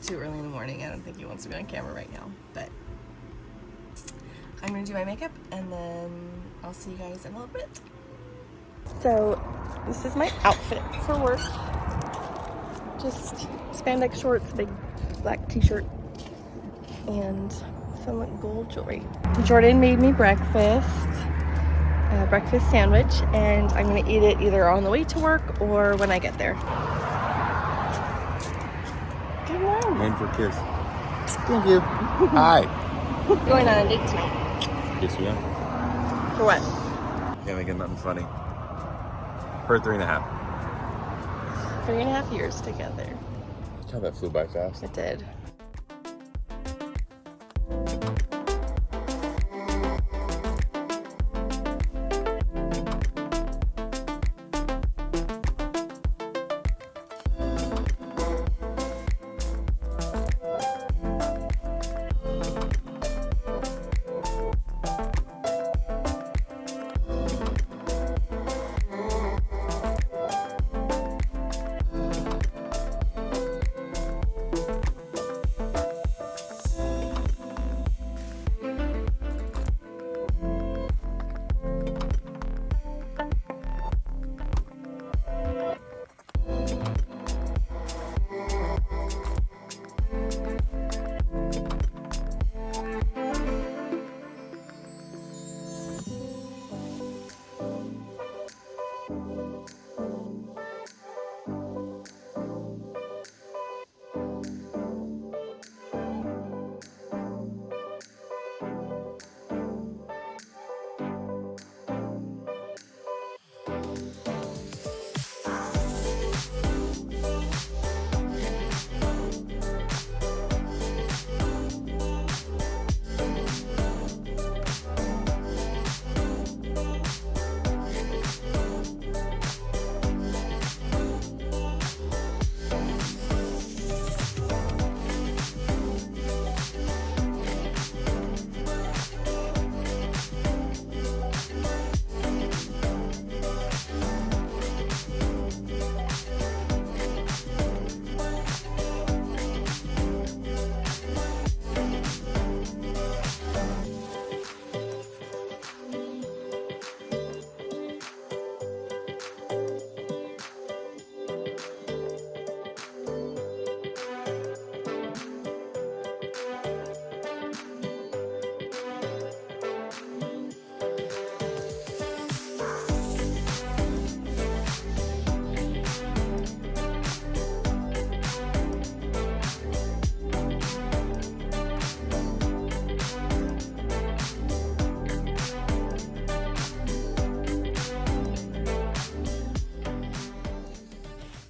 too early in the morning. I don't think he wants to be on camera right now, but I'm gonna do my makeup and then I'll see you guys in a little bit. So this is my outfit for work. Just spandex shorts, big black t-shirt, and some gold jewelry. Jordan made me breakfast sandwich, and I'm gonna eat it either on the way to work or when I get there. Good morning. And for a kiss. Thank you. Hi. Going on a date tonight. Yes, we are. For what? Can't think of nothing funny. For 3.5. 3.5 years together. God, that flew by fast. It did.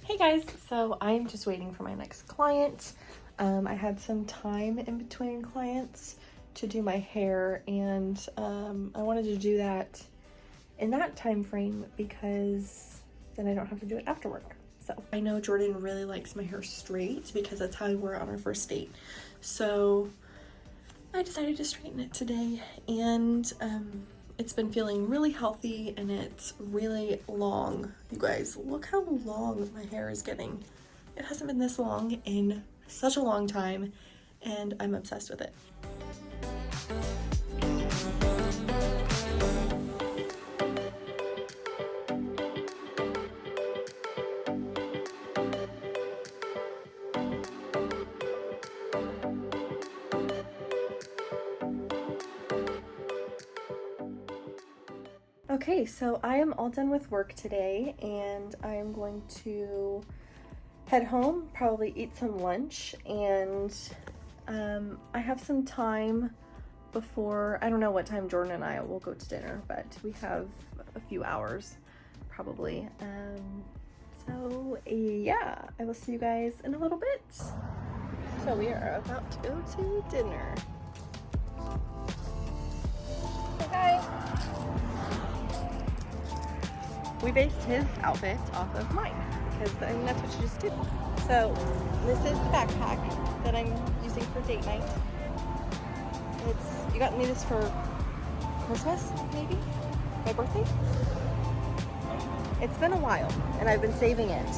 Hey guys, so I'm just waiting for my next client. I had some time in between clients to do my hair, and I wanted to do that in that time frame because then I don't have to do it after work. So I know Jordan really likes my hair straight because that's how we wore it on our first date. So I decided to straighten it today, and it's been feeling really healthy and it's really long. You guys, look how long my hair is getting. It hasn't been this long in such a long time, and I'm obsessed with it. Okay, so I am all done with work today, and I am going to head home, probably eat some lunch, and I have some time before, I don't know what time Jordan and I will go to dinner, but we have a few hours probably. So yeah, I will see you guys in a little bit. So we are about to go to dinner. Hey guys. We based his outfit off of mine because I mean, that's what you just do. So this is the backpack that I'm using for date night. You got me this for Christmas, maybe? My birthday? It's been a while, and I've been saving it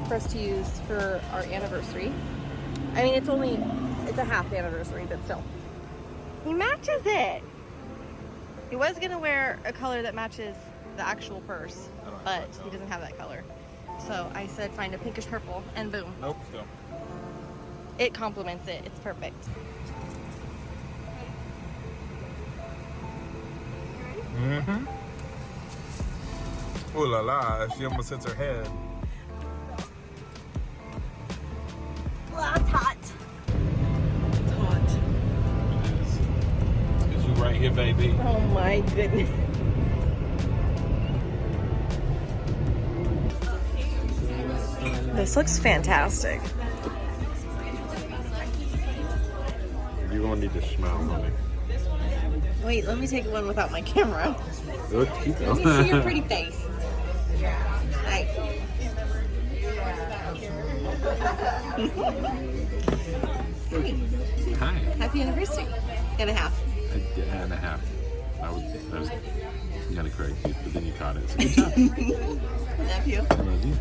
for us to use for our anniversary. I mean, it's a half anniversary, but still. He matches it. He was gonna wear a color that matches the actual purse, but he doesn't have that color. So I said find a pinkish purple, and boom. Nope, still. It complements it. It's perfect. Mm-hmm. Ooh la la, she almost hits her head. Well, it's hot. It's hot. It is. It's you right here, baby. Oh my goodness. This looks fantastic. You're gonna need to smile on me. Wait, let me take one without my camera. Look, keep Let me see your pretty face. Hi. Hi. Happy anniversary. And a half. Yeah, and a half. That was kind of crazy, but then you caught it. So good job. Love you. I love you.